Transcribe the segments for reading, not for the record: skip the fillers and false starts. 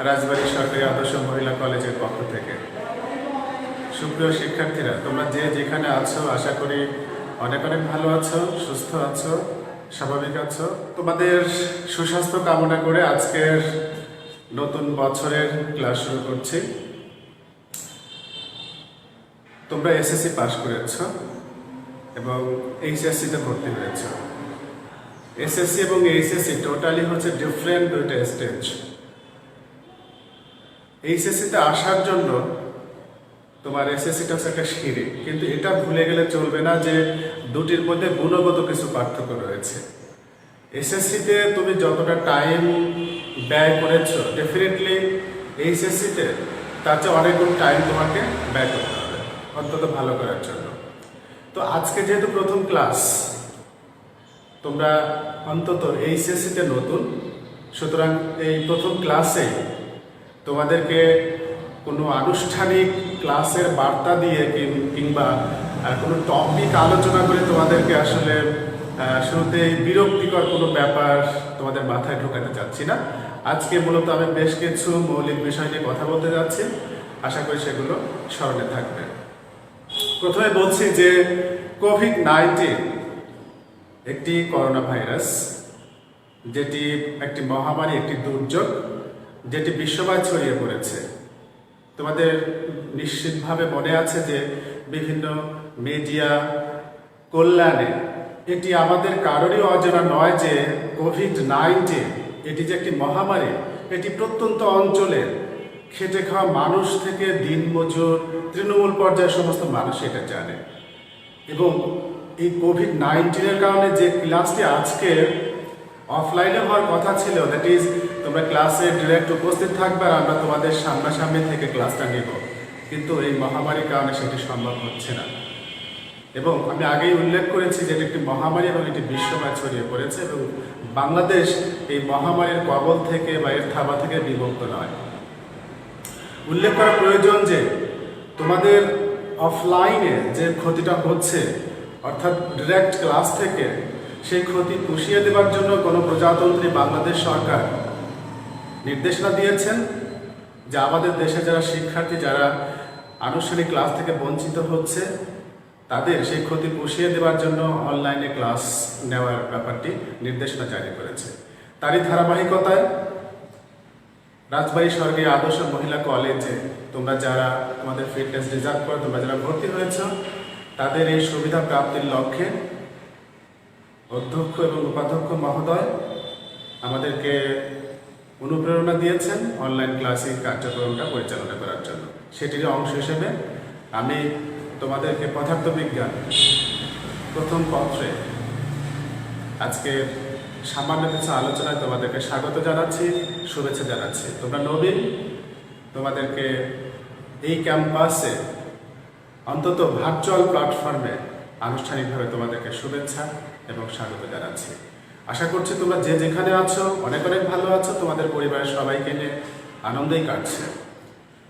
রাজবাড়ী সরকারি আদর্শ মহিলা কলেজের পক্ষ থেকে। সুপ্রিয় শিক্ষার্থীরা, তোমরা যে যেখানে আছো আশা করি অনেক অনেক ভালো আছো, সুস্থ আছো, স্বাভাবিক আছো। তোমাদের সুস্বাস্থ্য কামনা করে আজকের নতুন বছরের ক্লাস শুরু করছি। তোমরা এসএসসি পাস করেছ এবং এইচএসসিতে ভর্তি হয়েছ। এসএসসি এবং এইচএসসি টোটালি হচ্ছে ডিফারেন্ট দুইটা স্টেজ। এইচএসসিতে আসার জন্য তোমার এসএসসিটা হচ্ছে একটা সিঁড়ি, কিন্তু এটা ভুলে গেলে চলবে না যে দুটির মধ্যে গুণগত কিছু পার্থক্য রয়েছে। এসএসসিতে তুমি যতটা টাইম ব্যয় করেছো, ডেফিনেটলি এইচএসসিতে তার চেয়ে অনেকগুলো টাইম তোমাকে ব্যয় করতে হবে অন্তত ভালো করার জন্য। তো আজকে যেহেতু প্রথম ক্লাস, তোমরা অন্তত এইচএসসিতে নতুন, সুতরাং এই প্রথম ক্লাসে তোমাদেরকে কোনো আনুষ্ঠানিক ক্লাসের বার্তা দিয়ে কিংবা কোনো টপিক আলোচনা করে তোমাদেরকে আসলে শুরুতে বিরক্তিকর কোনো ব্যাপার তোমাদের মাথায় ঢোকাতে চাচ্ছি না। আজকে মূলত আমি বেশ কিছু মৌলিক বিষয় নিয়ে কথা বলতে যাচ্ছি, আশা করি সেগুলো স্মরণে থাকবে। প্রথমে বলছি যে কোভিড-19 একটি করোনা ভাইরাস, যেটি একটি মহামারী, একটি দুর্যোগ, যেটি বিশ্বময় ছড়িয়ে পড়েছে। তোমাদের নিশ্চিতভাবে মনে আছে যে বিভিন্ন মিডিয়া কল্যাণে এটি আমাদের কারোরই অজানা নয় যে কোভিড-19 এটি যে একটি মহামারী, এটি প্রত্যন্ত অঞ্চলের খেটে খাওয়া মানুষ থেকে দিনমজুর, তৃণমূল পর্যায়ের সমস্ত মানুষ এটা জানে। এবং এই কোভিড-19-এর কারণে যে ক্লাসটি আজকে অফলাইনে হওয়ার কথা ছিল, দ্যাট ইজ তোমরা ক্লাসে ডিরেক্ট উপস্থিত থাকবে আর আমরা তোমাদের সামনাসামনি থেকে ক্লাসটা নেব, কিন্তু এই মহামারীর কারণে সেটি সম্ভব হচ্ছে না। এবং আমি আগেই উল্লেখ করেছি যে এটি একটি মহামারী এবং এটি বিশ্বময় ছড়িয়ে পড়েছে এবং বাংলাদেশ এই মহামারীর কবল থেকে বা এর থাবা থেকে বিমুক্ত নয়। উল্লেখ করা প্রয়োজন যে তোমাদের অফলাইনে যে ক্ষতিটা হচ্ছে, অর্থাৎ ডিরেক্ট ক্লাস থেকে, সেই ক্ষতি পুষিয়ে দেওয়ার জন্য গণপ্রজাতন্ত্রী বাংলাদেশ সরকার নির্দেশনা দিয়েছেন যে আমাদের দেশে যারা শিক্ষার্থী, যারা আনুষ্ঠানিক ক্লাস থেকে বঞ্চিত হচ্ছে, তাদের সেই ক্ষতি পুষিয়ে দেওয়ার জন্য অনলাইনে ক্লাস নেওয়ার ব্যাপারটি নির্দেশনা জারি করেছে। তারই ধারাবাহিকতায় রাজবাড়ী সরকারি আদর্শ মহিলা কলেজে তোমরা যারা তোমাদের ফিটনেস রিজার্ভ করে তোমরা যারা ভর্তি হয়েছ, তাদের এই সুবিধা প্রাপ্তির লক্ষ্যে অধ্যক্ষ এবং উপাধ্যক্ষ মহোদয় আমাদেরকে অনুপ্রেরণা দিয়েছেন অনলাইন ক্লাসিং কার্যক্রমটা পরিচালনা করার জন্য। সেটির অংশ হিসেবে আমি তোমাদেরকে পদার্থবিজ্ঞান প্রথম পত্রে আজকে সামান্য কিছু আলোচনায় তোমাদেরকে স্বাগত জানাচ্ছি, শুভেচ্ছা জানাচ্ছি। তোমরা নবীন, তোমাদেরকে এই ক্যাম্পাসে অন্তত ভার্চুয়াল প্ল্যাটফর্মে আনুষ্ঠানিকভাবে তোমাদেরকে শুভেচ্ছা এবং স্বাগত জানাচ্ছি। আশা করছি তোমরা যে যেখানে আছো অনেক অনেক ভালো আছো, তোমাদের পরিবারের সবাইকে নিয়ে আনন্দেই কাটছে।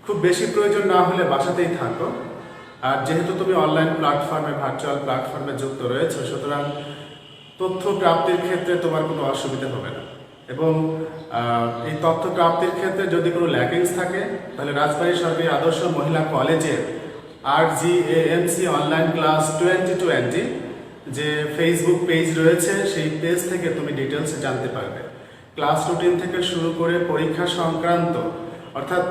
খুব বেশি প্রয়োজন না হলে বাসাতেই থাকো। আর যেহেতু তুমি অনলাইন প্ল্যাটফর্মে, ভার্চুয়াল প্ল্যাটফর্মে যুক্ত রয়েছো, সুতরাং তথ্য প্রাপ্তির ক্ষেত্রে তোমার কোনো অসুবিধা হবে না। এবং এই তথ্য প্রাপ্তির ক্ষেত্রে যদি কোনো ল্যাকিংস থাকে, তাহলে রাজবাড়ী সরকারি আদর্শ মহিলা কলেজের RGAMC অনলাইন ক্লাস 2020 যে ফেসবুক পেজ রয়েছে, সেই পেজ থেকে তুমি ডিটেলস জানতে পারবে। ক্লাস রুটিন থেকে শুরু করে পরীক্ষা সংক্রান্ত, অর্থাৎ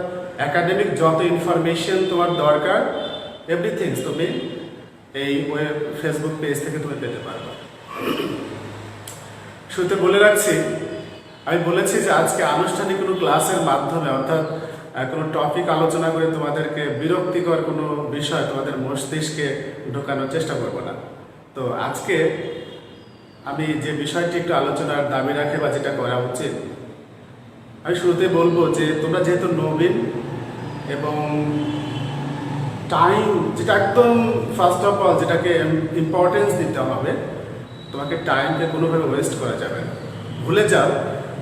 একাডেমিক যত ইনফরমেশন তোমার দরকার, এভরিথিংস তুমি এই ফেসবুক পেজ থেকে তুমি পেতে পারবে। শুরুতে বলে রাখছি, আমি বলেছি যে আজকে আনুষ্ঠানিক কোনো ক্লাসের মাধ্যমে, অর্থাৎ কোনো টপিক আলোচনা করে তোমাদেরকে বিরক্তিকর কোনো বিষয় তোমাদের মস্তিষ্কে ঢোকানোর চেষ্টা করব না। তো আজকে আমি যে বিষয়টি একটু আলোচনার দাবি রাখে বা যেটা করা উচিত, আমি শুরুতে বলবো যে তোমরা যেহেতু নবীন এবং টাইম, যেটা একদম ফার্স্ট অফ অল যেটাকে ইম্পর্টেন্স দিতে হবে, তোমাকে টাইমকে কোনোভাবে ওয়েস্ট করা যাবে না। ভুলে যাও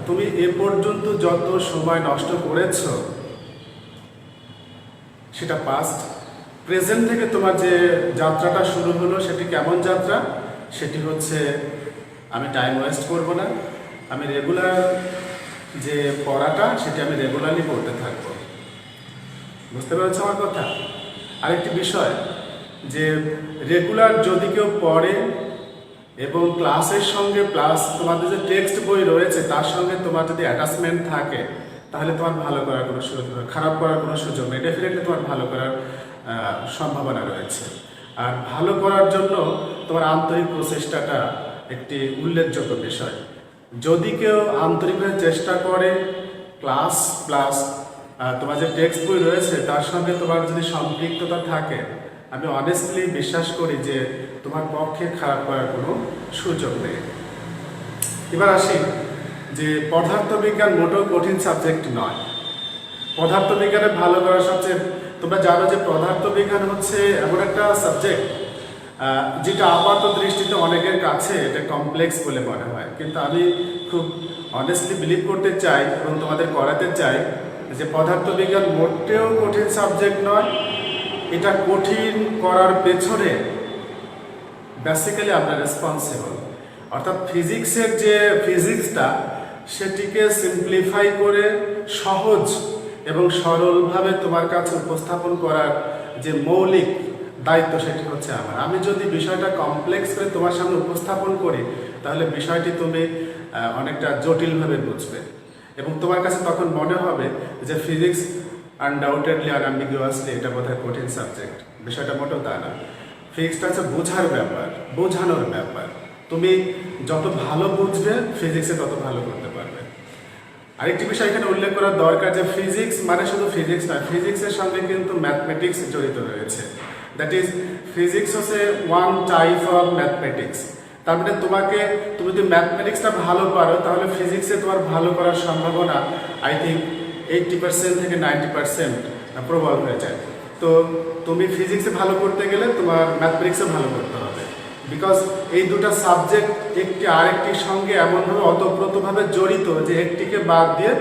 তুমি এ পর্যন্ত যত সময় নষ্ট করেছ সেটা পাস্ট। প্রেজেন্ট থেকে তোমার যে যাত্রাটা শুরু হলো সেটি কেমন যাত্রা? সেটি হচ্ছে আমি টাইম ওয়েস্ট করব না, আমি রেগুলার যে পড়াটা সেটা আমি রেগুলারলি পড়তে থাকবো। বুঝতে পেরেছো আমার কথা? আরেকটি বিষয় যে রেগুলার যদি কেউ পড়ে এবং ক্লাসের সঙ্গে প্লাস তোমাদের যে টেক্সট বই রয়েছে তার সঙ্গে তোমার যদি অ্যাটাচমেন্ট থাকে, তাহলে তোমার ভালো করার কোনো সুযোগ, খারাপ করার কোনো সুযোগ নেই। ডেফিনেটলি তোমার ভালো করার সম্ভাবনা রয়েছে। আর ভালো করার জন্য তোমার আন্তরিক প্রচেষ্টাটা একটি উল্লেখযোগ্য বিষয়। যদি কেউ আন্তরিকভাবে চেষ্টা করে, ক্লাস প্লাস তোমার যে টেক্সট বই রয়েছে তার সঙ্গে তোমার যদি সম্পৃক্ততা থাকে, আমি অনেস্টলি বিশ্বাস করি যে তোমার পক্ষে খারাপ করার কোনো সুযোগ নেই। এবার আসি যে পদার্থবিজ্ঞান মোটেও কঠিন সাবজেক্ট নয়। পদার্থবিজ্ঞানে ভালো করার সবচেয়ে, তোমরা জানো যে পদার্থবিজ্ঞান হচ্ছে এমন একটা সাবজেক্ট যেটা আপাত দৃষ্টিতে অনেকের কাছে এটা কমপ্লেক্স বলে মনে হয়, কিন্তু আমি খুব অনেস্টলি বিলিভ করতে চাই এবং তোমাদের করাতে চাই যে পদার্থবিজ্ঞান মোটেও কঠিন সাবজেক্ট নয়। এটা কঠিন করার পেছনে বেসিক্যালি আমরা রেসপন্সিবল। অর্থাৎ ফিজিক্সের যে ফিজিক্সটা সেটিকে সিম্পলিফাই করে সহজ এবং সরলভাবে তোমার কাছে উপস্থাপন করার যে মৌলিক দায়িত্ব সেটি হচ্ছে আমার। আমি যদি বিষয়টা কমপ্লেক্স করে তোমার সামনে উপস্থাপন করি, তাহলে বিষয়টি তুমি অনেকটা জটিলভাবে বুঝবে এবং তোমার কাছে তখন মনে হবে যে ফিজিক্স আনডাউটেডলি আর অ্যাম্বিগুয়াসলি এটা বোধহয় কঠিন সাবজেক্ট। বিষয়টা মোটেও তা না। ফিজিক্সটা হচ্ছে বোঝার ব্যাপার, বোঝানোর ব্যাপার। তুমি যত ভালো বুঝবে ফিজিক্সে তত ভালো করতে পারবে। আরেকটি বিষয় এখানে উল্লেখ করা দরকার যে ফিজিক্স মানে শুধু ফিজিক্স নয়, ফিজিক্সের সঙ্গে কিন্তু ম্যাথমেটিক্স জড়িত রয়েছে। দ্যাট ইজ ফিজিক্স হচ্ছে ওয়ান টাইপ অফ ম্যাথমেটিক্স। তার মানে তুমি যদি ম্যাথমেটিক্সটা ভালো পারো, তাহলে ফিজিক্সে তোমার ভালো করার সম্ভাবনা আই থিঙ্ক 80% থেকে 90% প্রবল হয়ে যায়। তো তুমি ফিজিক্সে ভালো করতে গেলে তোমার ম্যাথমেটিক্সে ভালো করতে হবে, বিকজ এই দুটো সাবজেক্ট একটি আরেকটির সঙ্গে এমনভাবে অতপ্রতভাবে জড়িত যে একটিকে বাদ দিয়ে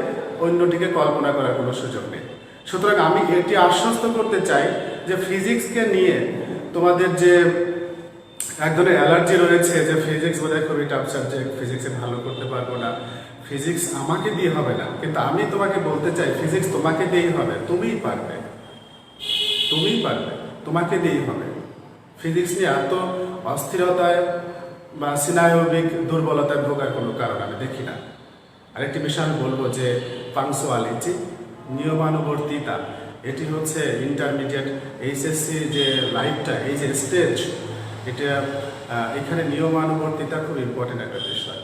অন্যটিকে কল্পনা করার কোনো সুযোগ নেই। সুতরাং আমি এটি আশ্বস্ত করতে চাই যে ফিজিক্সকে নিয়ে তোমাদের যে এক ধরনের অ্যালার্জি রয়েছে যে ফিজিক্স বোধহয় খুবই টাফ সাবজেক্ট, ফিজিক্সে ভালো করতে পারবো না, ফিজিক্স আমাকে দিয়ে হবে না। কিন্তু আমি তোমাকে বলতে চাই ফিজিক্স তোমাকে দিয়েই হবে, তুমিই পারবে, তোমাকে দিয়েই হবে। ফিজিক্স নিয়ে এত অস্থিরতায় বা সিনায়োবিক দুর্বলতায় ভোগার কোনো কারণ আমি দেখি না। আরেকটি বিষয় আমি বলবো যে পাংচুয়ালিটি, নিয়মানুবর্তিতা, এটি হচ্ছে ইন্টারমিডিয়েট এইচএসসি যে লাইফটা, এই যে স্টেজ, এটা এখানে নিয়মানুবর্তিতা খুব ইম্পর্টেন্ট একটা বিষয়।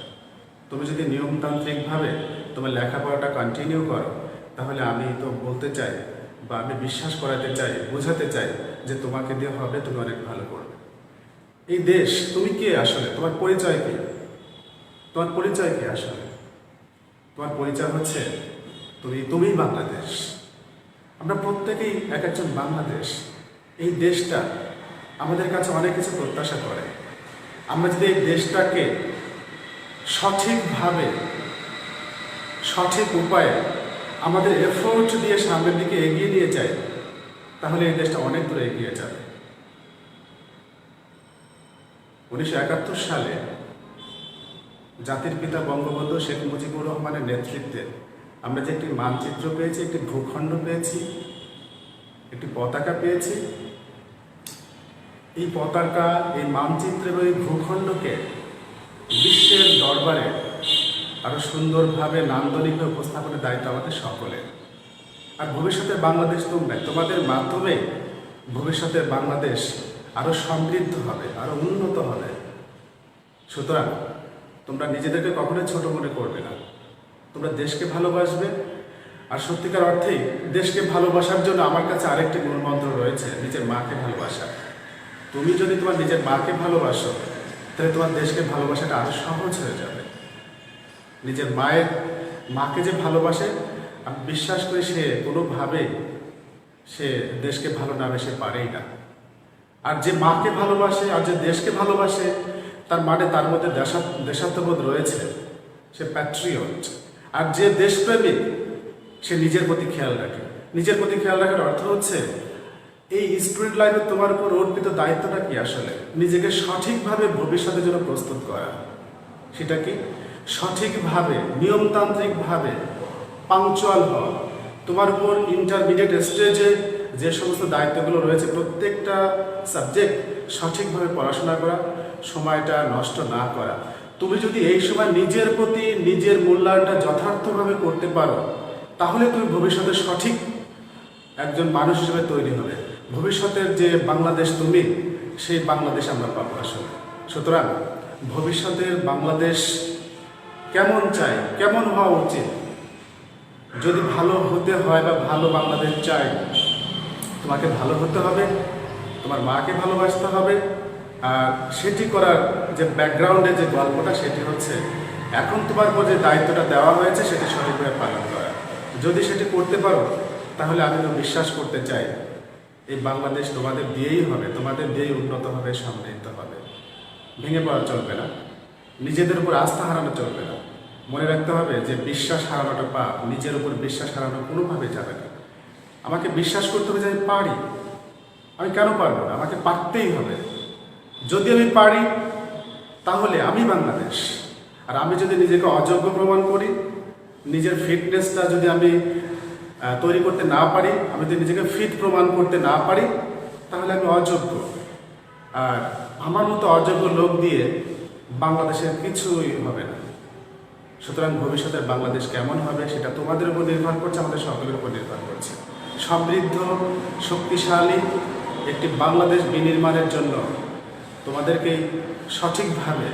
তুমি যদি নিয়মতান্ত্রিকভাবে তোমার লেখাপড়াটা কন্টিনিউ করো, তাহলে আমি তো বলতে চাই বা আমি বিশ্বাস করাতে চাই, বোঝাতে চাই যে তোমাকে দিয়ে হবে, তুমি অনেক ভালো করবে। এই দেশ, তুমি কে আসলে, তোমার পরিচয় কি? তোমার পরিচয় কি আসলে? তোমার পরিচয় হচ্ছে তুমি বাংলাদেশ। আমরা প্রত্যেকেই এক একজন বাংলাদেশ। এই দেশটা আমাদের কাছে অনেক কিছু প্রত্যাশা করে। আমরা যদি এই দেশটাকে সঠিকভাবে, সঠিক উপায়ে আমাদের এফোর্ট দিয়ে সামনের দিকে এগিয়ে নিয়ে যাই, তাহলে এই দেশটা অনেক দূরে এগিয়ে যাবে। 1971 সালে জাতির পিতা বঙ্গবন্ধু শেখ মুজিবুর রহমানের নেতৃত্বে আমরা যে একটি মানচিত্র পেয়েছি, একটি ভূখণ্ড পেয়েছি, একটি পতাকা পেয়েছি। এই পতাকা, এই মানচিত্র এবং এই ভূখণ্ডকে বিশ্বের দরবারে আরো সুন্দরভাবে নান্দনিকভাবে উপস্থাপনের দায়িত্ব আমাদের সকলের। আর ভবিষ্যতে বাংলাদেশ তোমাদের মাধ্যমে ভবিষ্যতে বাংলাদেশ আরো সমৃদ্ধ হবে, আরো উন্নত হবে। সুতরাং তোমরা নিজেদেরকে কখনোই ছোট মনে করবে না। তোমরা দেশকে ভালোবাসবে, আর সত্যিকার অর্থেই দেশকে ভালোবাসার জন্য আমার কাছে আরেকটি মূলমন্ত্র রয়েছে, নিজের মাকে ভালোবাসা। তুমি যদি তোমার নিজের মাকে ভালোবাসো, তাহলে তোমার দেশকে ভালোবাসাটা আরো সহজ হয়ে যাবে। নিজের মাকে যে ভালোবাসে, আমি বিশ্বাস করি সে কোনোভাবেই সে দেশকে ভালো না বেশে পারেই না। আর যে মাকে ভালোবাসে আর যে দেশকে ভালোবাসে, তার মানে তার মধ্যে দেশাত্মবোধ রয়েছে, সে প্যাট্রিয়ট। আর যে দেশপ্রেমিক, সে নিজের প্রতি খেয়াল রাখে। নিজের প্রতি খেয়াল রাখার অর্থ হচ্ছে এই স্পিরিট লাইফে তোমার উপর অর্পিত দায়িত্বটা কি আসলে? নিজেকে সঠিকভাবে ভবিষ্যতের জন্য প্রস্তুত করা। সেটা কি? সঠিকভাবে, নিয়মতান্ত্রিকভাবে পাংচুয়াল হওয়া, তোমার উপর ইন্টারমিডিয়েট স্টেজে যে সমস্ত দায়িত্বগুলো রয়েছে প্রত্যেকটা সাবজেক্ট সঠিকভাবে পড়াশোনা করা, সময়টা নষ্ট না করা। তুমি যদি এই সময় নিজের প্রতি নিজের মূল্যায়নটা যথার্থভাবে করতে পারো, তাহলে তুমি ভবিষ্যতে সঠিক একজন মানুষ হিসেবে তৈরি হবে। ভবিষ্যতের যে বাংলাদেশ তুমি, সেই বাংলাদেশ আমরা পাবো আসলে। সুতরাং ভবিষ্যতের বাংলাদেশ কেমন চাই, কেমন হওয়া উচিত, যদি ভালো হতে হয় বা ভালো বাংলাদেশ চাই, তোমাকে ভালো হতে হবে, তোমার মাকে ভালোবাসতে হবে। আর সেটি করার যে ব্যাকগ্রাউন্ডে যে গল্পটা, সেটি হচ্ছে এখন তোমার উপর যে দায়িত্বটা দেওয়া হয়েছে সেটি সঠিকভাবে পালন করা। যদি সেটি করতে পারো, তাহলে আমি তো বিশ্বাস করতে চাই এই বাংলাদেশ তোমাদের দিয়েই হবে, তোমাদের দিয়েই উন্নত হবে, সমৃদ্ধ হবে। ভেঙে পড়া চলবে না, নিজেদের উপর আস্থা হারানো চলবে না। মনে রাখতে হবে যে বিশ্বাস হারানোটা পাপ, নিজের উপর বিশ্বাস হারানো কোনোভাবে যাবে না। আমাকে বিশ্বাস করতে হবে যে আমি পারি। আমি কেন পারবো না? আমাকে পারতেই হবে। যদি আমি পারি, তাহলে আমি বাংলাদেশ। আর আমি যদি নিজেকে অযোগ্য প্রমাণ করি, নিজের ফিটনেসটা যদি আমি তৈরি করতে না পারি, আমি যদি নিজেকে ফিট প্রমাণ করতে না পারি, তাহলে আমি অযোগ্য। আর আমার মতো অযোগ্য লোক দিয়ে বাংলাদেশের কিছুই হবে না। সুতরাং ভবিষ্যতের বাংলাদেশ কেমন হবে সেটা তোমাদের উপর নির্ভর করছে, আমাদের সকলের উপর নির্ভর করছে। সমৃদ্ধ, শক্তিশালী একটি বাংলাদেশ বিনির্মাণের জন্য তোমাদেরকে সঠিকভাবে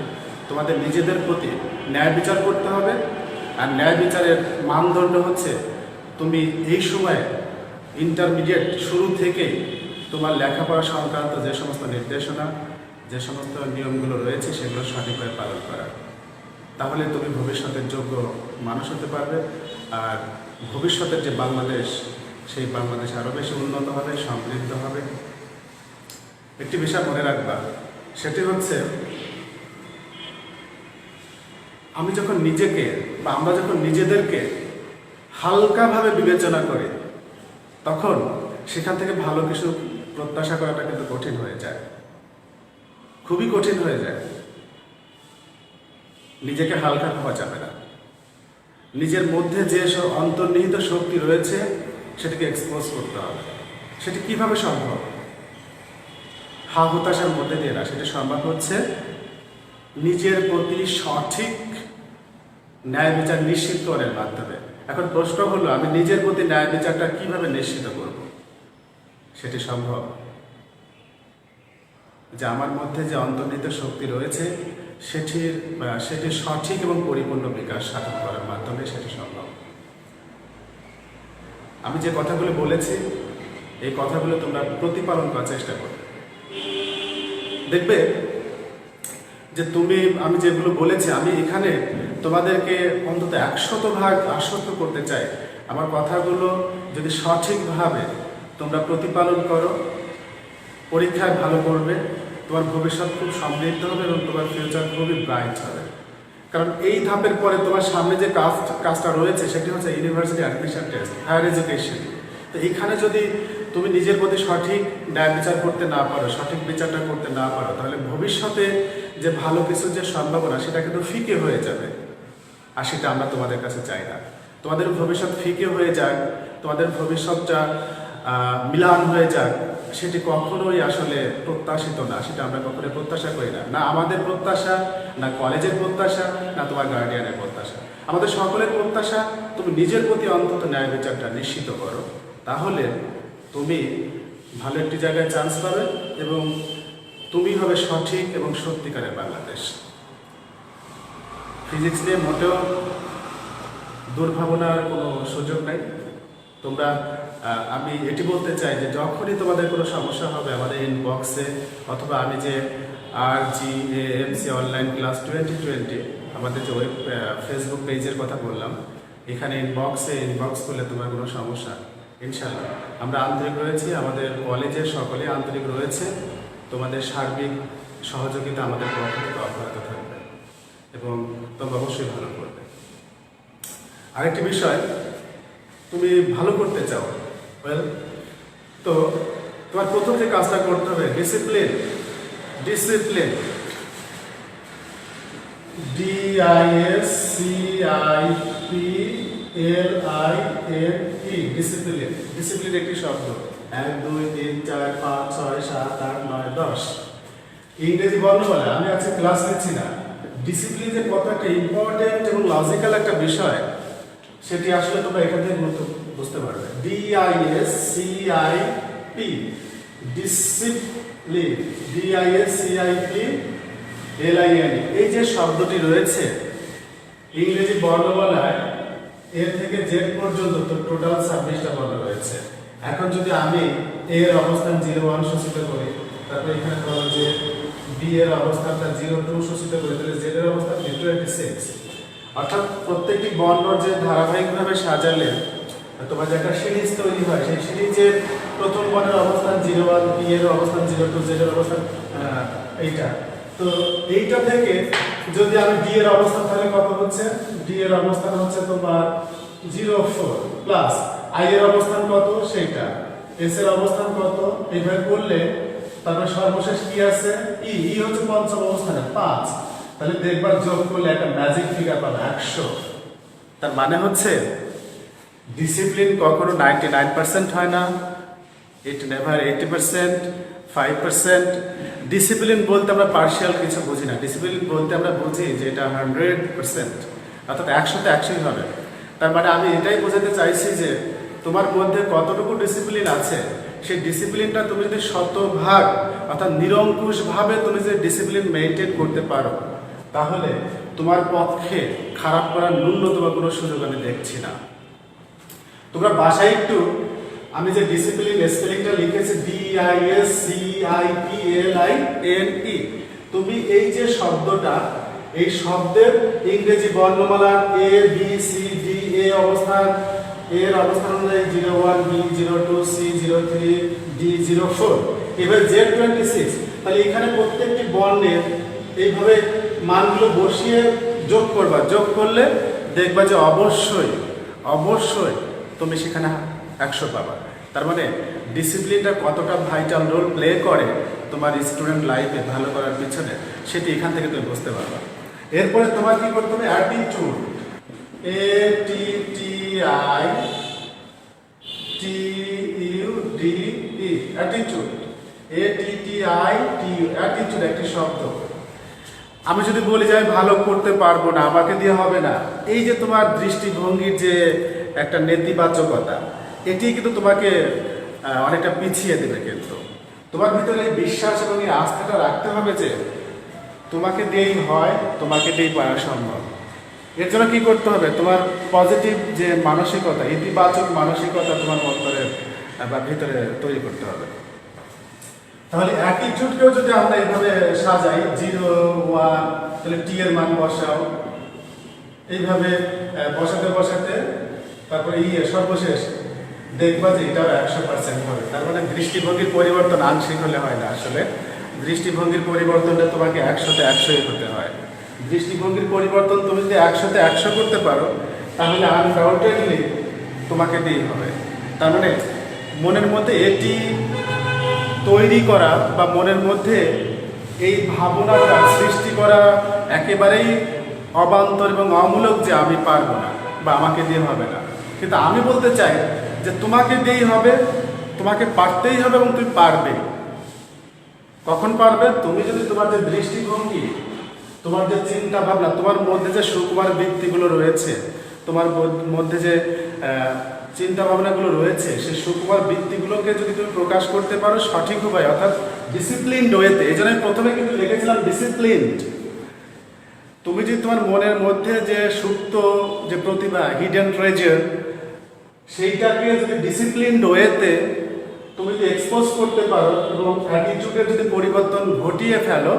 তোমাদের নিজেদের প্রতি ন্যায় বিচার করতে হবে। আর ন্যায় বিচারের মানদণ্ড হচ্ছে তুমি এই সময়ে ইন্টারমিডিয়েট শুরু থেকেই তোমার লেখাপড়া সংক্রান্ত যে সমস্ত নির্দেশনা, যে সমস্ত নিয়মগুলো রয়েছে সেগুলো সঠিকভাবে পালন করা। তাহলে তুমি ভবিষ্যতের যোগ্য মানুষ হতে পারবে। আর ভবিষ্যতের যে বাংলাদেশ, সেই বাংলাদেশ আরও বেশি উন্নত হবে, সমৃদ্ধ হবে। একটি বিষয় মনে রাখবা, সেটি হচ্ছে আমি যখন নিজেকে বা আমরা যখন নিজেদেরকে হালকাভাবে বিবেচনা করি, তখন সেখান থেকে ভালো কিছু প্রত্যাশা করাটা কিন্তু কঠিন হয়ে যায়, খুবই কঠিন হয়ে যায়। নিজেকে হালকা ভাবা যাবে না। নিজের মধ্যে যে অন্তর্নিহিত শক্তি রয়েছে সেটাকে এক্সপোজ করতে হবে। সেটি কিভাবে সম্ভব? হা হতাশার মধ্যে দিয়ে না, সেটা সম্ভব হচ্ছে নিজের প্রতি সঠিক ন্যায় বিচার নিশ্চিত করার মাধ্যমে। এখন প্রশ্ন হলো, আমি নিজের প্রতি ন্যায় বিচারটা কিভাবে নিশ্চিত করব? সেটি সম্ভব যে আমার মধ্যে যে অন্তর্নিহিত শক্তি রয়েছে সেটির সঠিক এবং পরিপূর্ণ বিকাশ সাধন করার মাধ্যমে সেটি সম্ভব। আমি যে কথাগুলো বলেছি, এই কথাগুলো তোমরা প্রতিপালন করার চেষ্টা করবে। দেখবে যে আমি যেগুলো বলেছি, আমি এখানে তোমাদেরকে অন্তত 100% আশ্বস্ত করতে চাই। আমার কথাগুলো যদি সঠিকভাবে তোমরা প্রতিপালন করো, পরীক্ষায় ভালো করবে, তোমার ভবিষ্যৎ খুব সমৃদ্ধ হবে এবং তোমার ফিউচার খুবই ব্রাইট হবে। কারণ এই ধাপের পরে তোমার সামনে যে কাজটা রয়েছে সেটি হচ্ছে university admission test, higher education. তো এইখানে যদি তুমি নিজের প্রতি সঠিক ন্যায় বিচার করতে না পারো, সঠিক বিচারটা করতে না পারো, তাহলে ভবিষ্যতে যে ভালো কিছুর যে সম্ভাবনা সেটা কিন্তু ফিকে হয়ে যাবে। আর সেটা আমরা তোমাদের কাছে চাই না। তোমাদের ভবিষ্যৎ ফিকে হয়ে যাক, তোমাদের ভবিষ্যৎটা মিলান হয়ে যাক, সেটি কখনোই আসলে প্রত্যাশিত না। সেটা আমরা কখনোই প্রত্যাশা করি না। না আমাদের প্রত্যাশা, না কলেজের প্রত্যাশা, না তোমার গার্ডিয়ানের প্রত্যাশা। আমাদের সকলের প্রত্যাশা তুমি নিজের প্রতি অন্তত ন্যায় বিচারটা নিশ্চিত করো। তাহলে তুমি ভালো একটি জায়গায় চান্স পাবে এবং তুমি হবে সঠিক এবং সত্যিকারের বাংলাদেশ। ফিজিক্স নিয়ে মোটেও দুর্ভাবনার কোনো সুযোগ নাই। তোমরা আমি এটি বলতে চাই যে যখনই তোমাদের কোনো সমস্যা হবে আমাদের ইনবক্সে, অথবা আমি যে RGAMC অনলাইন ক্লাস 2020 আমাদের যে ফেসবুক পেজের কথা বললাম, এখানে ইনবক্স করলে তোমার কোনো সমস্যা, ইনশাআল্লাহ আমরা আন্তরিক রয়েছি। আমাদের কলেজের সকলে আন্তরিক রয়েছে। তোমাদের সার্বিক সহযোগিতা আমাদের পক্ষ থেকে অব্যাহত থাকবে এবং তোমরা অবশ্যই ভালো করবে। আরেকটি বিষয়, তুমি ভালো করতে চাও, তো তোমার প্রথম যে কাজটা করতে হবে discipline. DISCIPLINE LINE, discipline. Discipline একটি শব্দ। 1 2 3 4 5 6 7 8 9 10 ইংরেজি বর্ণমালা। আমি আজকে ক্লাস নিচ্ছি না। ডিসিপ্লিন যে কত একটা ইম্পর্টেন্ট এবং লজিক্যাল একটা বিষয়, সেটি আসলে তোমরা এখান থেকে বুঝতে পারবে। DISCIP, discipline. DISCIPLIN, এই যে শব্দটি রয়েছে ইংরেজি বর্ণমালায় এ থেকে জেড পর্যন্ত তো টোটাল 26টা বর্ণ রয়েছে। এখন যদি আমি এ এর অবস্থান 01 সূচিত করি, তারপরে এখানে ধরো যে বি এর অবস্থানটা 02 সূচিত করি, তাহলে জেড এর অবস্থান 26। অর্থাৎ প্রত্যেকটি বর্ণ যে ধারাবাহিকভাবে সাজালে তোমার যে একটা সিরিজ তৈরি হয়, সেই সিরিজের প্রথম বর্ণের অবস্থান 01, বি এর অবস্থান 02, জেড এর অবস্থান এইটা। তো এইটা থেকে যদি আমি ডি এর অবস্থান, তাহলে কত হচ্ছে? ডি এর অবস্থান হচ্ছে তোমার 04 প্লাস আই এর অবস্থান কত সেইটা, এস এর অবস্থান কত, এইভাবে করলে তারপর সর্বশেষ কি আছে? ই হচ্ছে পঞ্চম অবস্থানে 5। তাহলে দেখবার যোগ করলে একটা ম্যাজিক ফিগার পাবে 100। তার মানে হচ্ছে ডিসিপ্লিন কখনো 99% হয় না, ইট নেভার 80%, 5%। ডিসিপ্লিন বলতে আমরা পার্শিয়াল কিছু বুঝি না। ডিসিপ্লিন বলতে আমরা বুঝি যে এটা 100%, অর্থাৎ 100তে 100ই হবে। তার মানে আমি এটাই বোঝাতে চাইছি যে তোমার মধ্যে কতটুকু ডিসিপ্লিন আছে, সেই ডিসিপ্লিনটা তুমি যদি শতভাগ অর্থাৎ নিরঙ্কুশভাবে তুমি যদি ডিসিপ্লিন মেনটেন করতে পারো, তাহলে তোমার পক্ষে খারাপ করার ন্যূনতম কোনো সুযোগ আমি দেখছি না। তোমরা বাসায় একটু আমি যে ডিসিপ্লিন স্পেলিংটা লিখেছি DISCIPLINE, তুমি এই যে শব্দটা, এই শব্দের ইংরেজি বর্ণমালা A B C D A অবস্থান, এর অবস্থান অনুযায়ী 01 B 02 C 03 D 04, এবার Z 26। তাহলে এখানে প্রত্যেকটি বর্ণের এইভাবে মানগুলো বসিয়ে যোগ করবা। যোগ করলে দেখবা যে অবশ্যই অবশ্যই তুমি সেখানে 100 পাবা। তার মানে ডিসিপ্লিনটা কতটা ভাইটাল রোল প্লে করে তোমার স্টুডেন্ট লাইফে ভালো করার পিছনে, সেটি এখান থেকে তুমি বুঝতে পারবা। এরপরে তোমার কি করতে হবে? Attitude. ATTITUDE, attitude. ATTITU, attitude একটি শব্দ। আমি যদি বলি যে আমি ভালো করতে পারবো না, আমাকে দিয়ে হবে না, এই যে তোমার দৃষ্টিভঙ্গির যে একটা নেতিবাচকতা, এটি কিন্তু তোমাকে অনেকটা পিছিয়ে দেবে। কিন্তু তোমার ভিতরে এই বিশ্বাস এবং এই আস্থাটা রাখতে হবে যে তোমাকে দিয়েই হয়, তোমাকে দিয়েই পারা সম্ভব। এর জন্য কি করতে হবে? তোমার পজিটিভ যে মানসিকতা, ইতিবাচক মানসিকতা তোমার অন্তরে বা ভিতরে তৈরি করতে হবে। তাহলে অ্যাটিটিউডকেও যদি আমরা এইভাবে সাজাই 01, তাহলে টি এর মান বসাও, এইভাবে বসাতে বসাতে তারপরে সর্বশেষ দেখবা যে এটাও 100% হবে। তার মানে দৃষ্টিভঙ্গির পরিবর্তন আংশিক হলে হয় না। আসলে দৃষ্টিভঙ্গির পরিবর্তনটা তোমাকে 100তে 100ই হতে হয়। দৃষ্টিভঙ্গির পরিবর্তন তুমি যদি 100তে 100 করতে পারো, তাহলে আনডাউটেডলি তোমাকে দিয়ে হবে। তার মানে মনের মধ্যে এটি তৈরি করা বা মনের মধ্যে এই ভাবনাটা সৃষ্টি করা একেবারেই অবান্তর এবং অমূলক যে আমি পারবো না বা আমাকে দিয়ে হবে না। কিন্তু আমি বলতে চাই যে তোমাকে দিয়েই হবে, তোমাকে পারতেই হবে এবং তুমি পারবে। কখন পারবে? তুমি যদি তোমার যে দৃষ্টিভঙ্গি, তোমার যে চিন্তা ভাবনা, তোমার মধ্যে যে সুকুমার বৃত্তিগুলো রয়েছে, তোমার মধ্যে যে চিন্তা ভাবনাগুলো রয়েছে, সেই সুকুমার বৃত্তিগুলোকে যদি তুমি প্রকাশ করতে পারো সঠিক উপায়, অর্থাৎ ডিসিপ্লিনড ওয়েতে। এই জন্য আমি প্রথমে কিন্তু লিখেছিলাম ডিসিপ্লিনড। তুমি যদি তোমার মনের মধ্যে যে সুপ্ত যে প্রতিভা, হিডেন ট্রেজার, সেইটাকে যদি ডিসিপ্লিনড ওয়েতে তুমি যদি এক্সপোজ করতে পারো এবং অ্যাটিটিউডের যদি পরিবর্তন ঘটিয়ে ফেলো,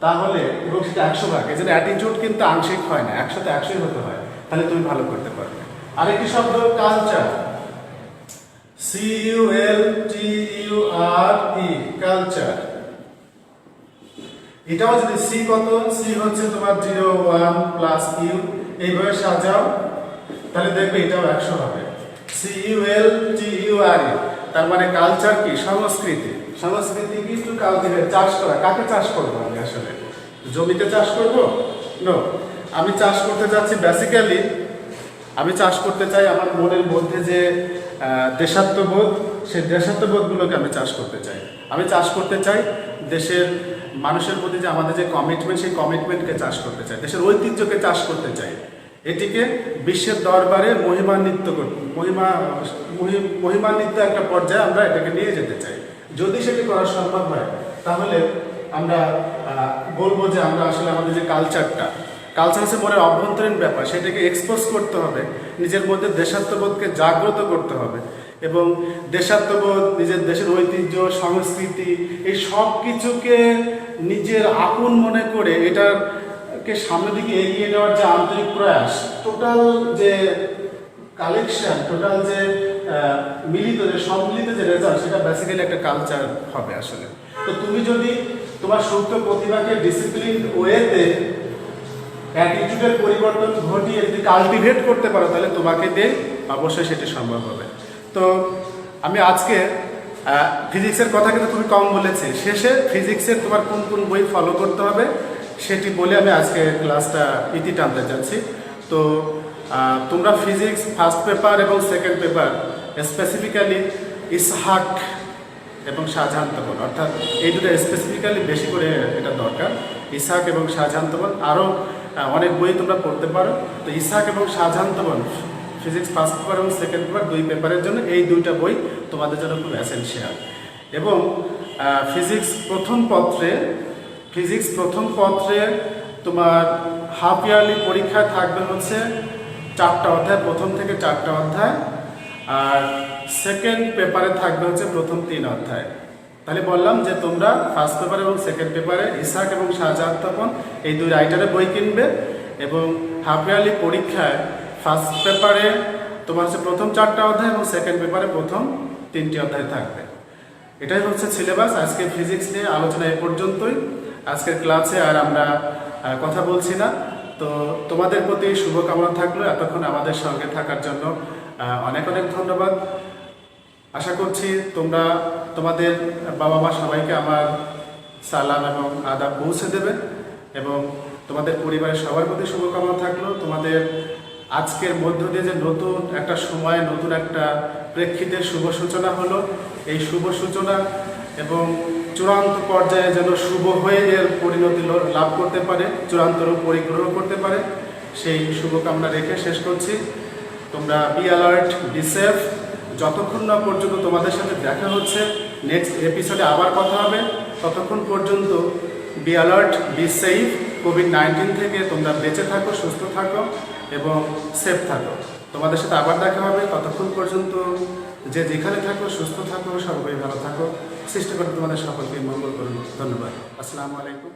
তাহলে এবং সেটা 100 ভাগ। এই জন্য অ্যাটিটিউড কিন্তু আংশিক হয় না, 100তে 100ই হতে হয়, তাহলে তুমি ভালো করতে পারবে। আরেকটি শব্দ কালচার, CULTURE, কালচার। এটাও যদি সি কত, সি হচ্ছে তোমার 01 প্লাস ইউ, এইভাবে সাজাও, তাহলে দেখবে এটাও 100 হবে। CULTURE, তার মানে কালচার কি? সংস্কৃতি। সংস্কৃতি কি? টু কালটিভেট, চাষ করা। কাকে চাষ করবো আমি? আসলে জমিতে চাষ করবো? নো, আমি চাষ করতে যাচ্ছি বেসিক্যালি আমি চাষ করতে চাই আমার মনের মধ্যে যে দেশাত্মবোধ, সেই দেশাত্মবোধগুলোকে আমি চাষ করতে চাই। আমি চাষ করতে চাই দেশের মানুষের প্রতি যে আমাদের যে কমিটমেন্ট, সেই কমিটমেন্টকে চাষ করতে চাই, দেশের ঐতিহ্যকে চাষ করতে চাই, এটিকে বিশ্বের দরবারে মহিমান্বিত একটা পর্যায়ে আমরা এটাকে নিয়ে যেতে চাই। যদি সেটি করা সম্ভব হয় তাহলে আমরা বলবো যে আমরা আসলে আমাদের যে কালচার হচ্ছে মনের অভ্যন্তরীণ ব্যাপার, সেটাকে এক্সপোজ করতে হবে, নিজের মধ্যে দেশাত্মবোধকে জাগ্রত করতে হবে এবং দেশাত্মবোধ, নিজের দেশের ঐতিহ্য, সংস্কৃতি, এই সব কিছুকে নিজের আপন মনে করে এটাকে সামনের দিকে এগিয়ে নেওয়ার যে আন্তরিক প্রয়াস, টোটাল যে কালেকশন, টোটাল যে সম্মিলিত যে রেজাল্ট, সেটা বেসিক্যালি একটা কালচার হবে আসলে। তো তুমি যদি তোমার সুপ্ত প্রতিভাকে ডিসিপ্লিন ওয়েতে অ্যাটিটিউডের পরিবর্তন ঘটিয়ে যদি কাল্টিভেট করতে পারো তাহলে তোমাকে দিয়ে অবশ্যই সেটি সম্ভব হবে। তো আমি আজকে ফিজিক্সের কথা কিন্তু খুবই কম বলেছি, শেষে ফিজিক্সের তোমার কোন কোন বই ফলো করতে হবে সেটি বলে আমি আজকে ক্লাসটা ইতি টানতে চাচ্ছি। তো তোমরা ফিজিক্স ফার্স্ট পেপার এবং সেকেন্ড পেপার স্পেসিফিক্যালি ইসহাক এবং শাহজাহান তপন, অর্থাৎ এই দুটো স্পেসিফিক্যালি বেশি করে এটা দরকার। ইসহাক এবং শাহজাহান তপন, আরও অনেক বই তোমরা পড়তে পারো। তো ইসহাক এবং Shahjahan Tapan physics first paper এবং সেকেন্ড পেপার দুই পেপারের জন্য এই দুইটা বই তোমাদের জন্য খুব এসেনশিয়াল। এবং ফিজিক্স প্রথম পত্রে তোমার হাফ ইয়ারলি পরীক্ষায় থাকবে হচ্ছে 4টা অধ্যায়, প্রথম থেকে 4টা অধ্যায়, আর সেকেন্ড পেপারে থাকবে হচ্ছে প্রথম 3 অধ্যায়। তাহলে বললাম যে তোমরা ফার্স্ট পেপার এবং সেকেন্ড পেপারে ইসহাক এবং শাহজাহান তপন এই দুই রাইটারের বই কিনবে এবং হাফ ইয়ারলি পরীক্ষায় ফার্স্ট পেপারে তোমার হচ্ছে প্রথম 4টা অধ্যায় এবং সেকেন্ড পেপারে প্রথম 3টি অধ্যায় থাকবে। এটাই হচ্ছে সিলেবাস। আজকে ফিজিক্স নিয়ে আলোচনা এ পর্যন্তই। আজকের ক্লাসে আর আমরা কথা বলছি না। তো তোমাদের প্রতি শুভকামনা থাকলো, এতক্ষণ আমাদের সঙ্গে থাকার জন্য অনেক অনেক ধন্যবাদ। আশা করছি তোমরা তোমাদের বাবা মা সবাইকে আমার সালাম এবং আদাব পৌঁছে দেবে এবং তোমাদের পরিবারের সবার প্রতি শুভকামনা থাকলো। তোমাদের আজকের মধ্য দিয়ে যে নতুন একটা সময়, নতুন একটা প্রেক্ষিতের শুভ সূচনা হলো, এই শুভ সূচনা এবং চূড়ান্ত পর্যায়ে যেন শুভ হয়ে এর পরিণতি লাভ করতে পারে, চূড়ান্ত রূপ পরিগ্রহ করতে পারে, সেই শুভকামনা রেখে শেষ করছি। তোমরা বি অ্যালার্ট, বি সেফ। যতক্ষণ না পর্যন্ত তোমাদের সাথে দেখা হচ্ছে, নেক্সট এপিসোডে আবার কথা হবে, ততক্ষণ পর্যন্ত be alert, be safe. COVID-19 থেকে তোমরা বেঁচে থাকো, সুস্থ থাকো এবং সেফ থাকো। তোমাদের সাথে আবার দেখা হবে, ততক্ষণ পর্যন্ত যে যেখানে থাকো সুস্থ থাকো, সবাই ভালো থাকো। সৃষ্টিকর্তা তোমাদের সকলকে মঙ্গল করুন। ধন্যবাদ। আসসালামু আলাইকুম।